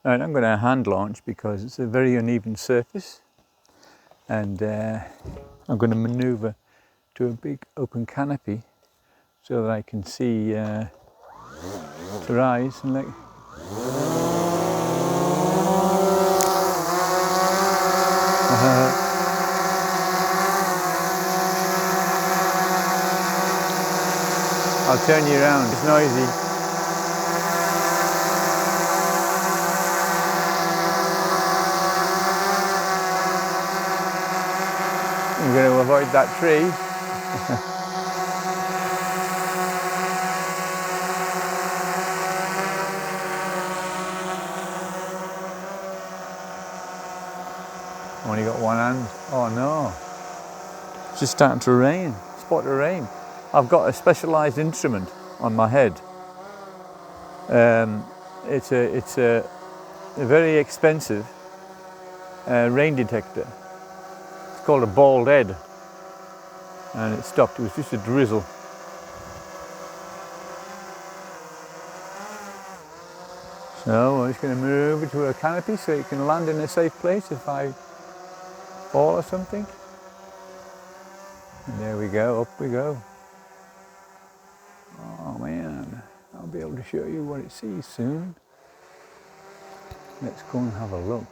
Right, I'm going to hand launch because it's a very uneven surface, and I'm going to manoeuvre to a big open canopy so that I can see to rise and like. I'll turn you around, it's noisy. I'm going to avoid that tree. Only got one hand. Oh no. It's just starting to rain. Spot of rain. I've got a Specialised instrument on my head. It's a very expensive rain detector. It's called a bald head. And it stopped. It was just a drizzle. So I'm just going to move it to a canopy so it can land in a safe place if I fall or something. And there we go, up we go. Oh man, I'll be able to show you what it sees soon. Let's go and have a look.